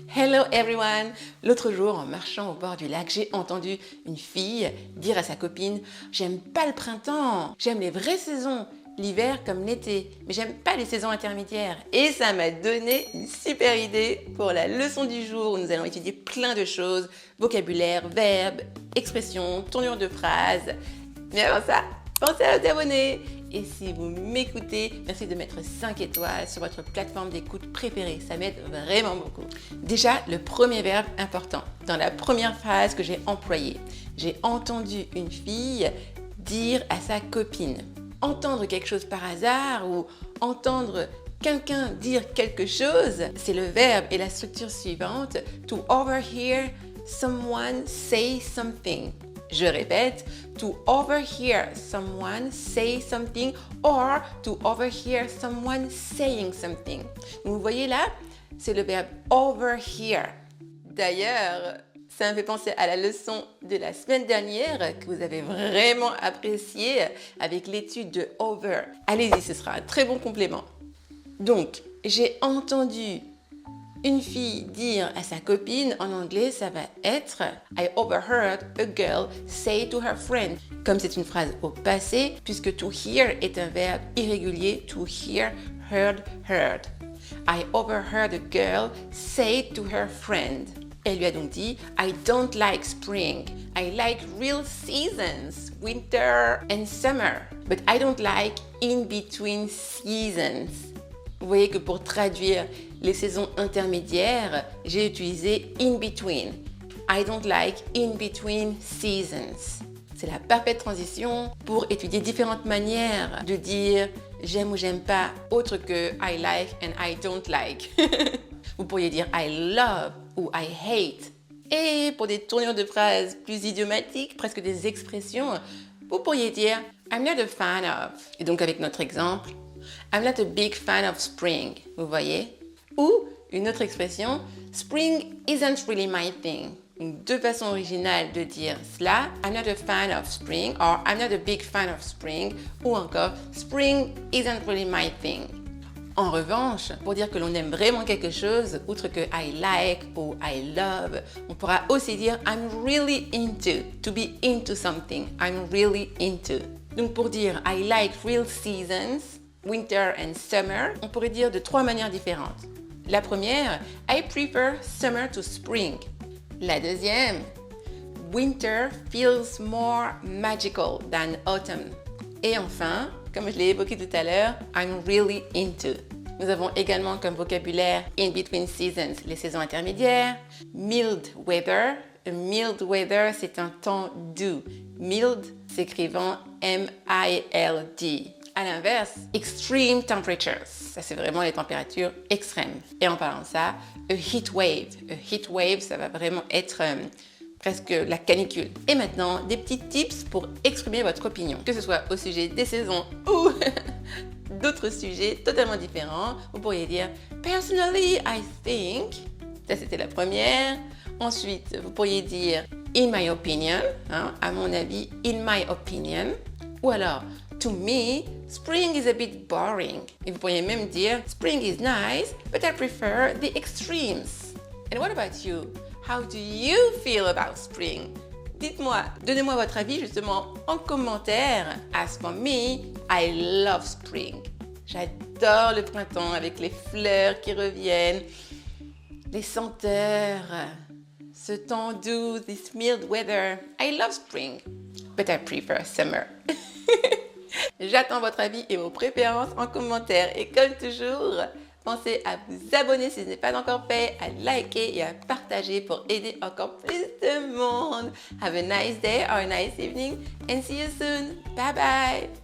Hello everyone! L'autre jour, en marchant au bord du lac, j'ai entendu une fille dire à sa copine « J'aime pas le printemps, j'aime les vraies saisons, l'hiver comme l'été, mais j'aime pas les saisons intermédiaires. » Et ça m'a donné une super idée pour la leçon du jour où nous allons étudier plein de choses, vocabulaire, verbes, expressions, tournures de phrases. Mais avant ça, pensez à vous abonner. Et si vous m'écoutez, merci de mettre 5 étoiles sur votre plateforme d'écoute préférée. Ça m'aide vraiment beaucoup. Déjà, le premier verbe important. Dans la première phrase que j'ai employée, j'ai entendu une fille dire à sa copine. Entendre quelque chose par hasard ou entendre quelqu'un dire quelque chose, c'est le verbe et la structure suivante. To overhear someone say something. Je répète, to overhear someone say something or to overhear someone saying something. Vous voyez là, c'est le verbe overhear. D'ailleurs, ça me fait penser à la leçon de la semaine dernière que vous avez vraiment appréciée avec l'étude de over. Allez-y, ce sera un très bon complément. Donc, j'ai entendu une fille dire à sa copine, en anglais, ça va être I overheard a girl say to her friend. Comme c'est une phrase au passé, puisque to hear est un verbe irrégulier, to hear, heard, heard. I overheard a girl say to her friend. Elle lui a donc dit I don't like spring. I like real seasons, winter and summer. But I don't like in between seasons. Vous voyez que pour traduire les saisons intermédiaires, j'ai utilisé in between. I don't like in between seasons. C'est la parfaite transition pour étudier différentes manières de dire j'aime ou j'aime pas, autre que I like and I don't like. Vous pourriez dire I love ou I hate. Et pour des tournures de phrases plus idiomatiques, presque des expressions, vous pourriez dire I'm not a fan of. Et donc avec notre exemple, I'm not a big fan of spring, vous voyez? Ou une autre expression, spring isn't really my thing. Donc, deux façons originales de dire cela, I'm not a fan of spring, or I'm not a big fan of spring, ou encore spring isn't really my thing. En revanche, pour dire que l'on aime vraiment quelque chose, outre que I like ou I love, on pourra aussi dire I'm really into, to be into something, I'm really into. Donc pour dire I like real seasons, winter and summer, on pourrait dire de trois manières différentes. La première, I prefer summer to spring. La deuxième, winter feels more magical than autumn. Et enfin, comme je l'ai évoqué tout à l'heure, I'm really into. Nous avons également comme vocabulaire in between seasons, les saisons intermédiaires, mild weather. Mild weather, c'est un temps doux. Mild s'écrivant M-I-L-D. À l'inverse, extreme temperatures, ça c'est vraiment les températures extrêmes. Et en parlant de ça, a heat wave. A heat wave, ça va vraiment être presque la canicule. Et maintenant, des petits tips pour exprimer votre opinion, que ce soit au sujet des saisons ou d'autres sujets totalement différents. Vous pourriez dire Personally, I think. Ça c'était la première. Ensuite, vous pourriez dire in my opinion, à mon avis, in my opinion. Ou alors, to me, spring is a bit boring. Et vous pourriez même dire, spring is nice, but I prefer the extremes. And what about you? How do you feel about spring? Dites-moi, donnez-moi votre avis justement en commentaire. As for me, I love spring. J'adore le printemps avec les fleurs qui reviennent, les senteurs, ce temps doux, this mild weather. I love spring, but I prefer summer. J'attends votre avis et vos préférences en commentaire. Et comme toujours, pensez à vous abonner si ce n'est pas encore fait, à liker et à partager pour aider encore plus de monde. Have a nice day or a nice evening and see you soon. Bye bye!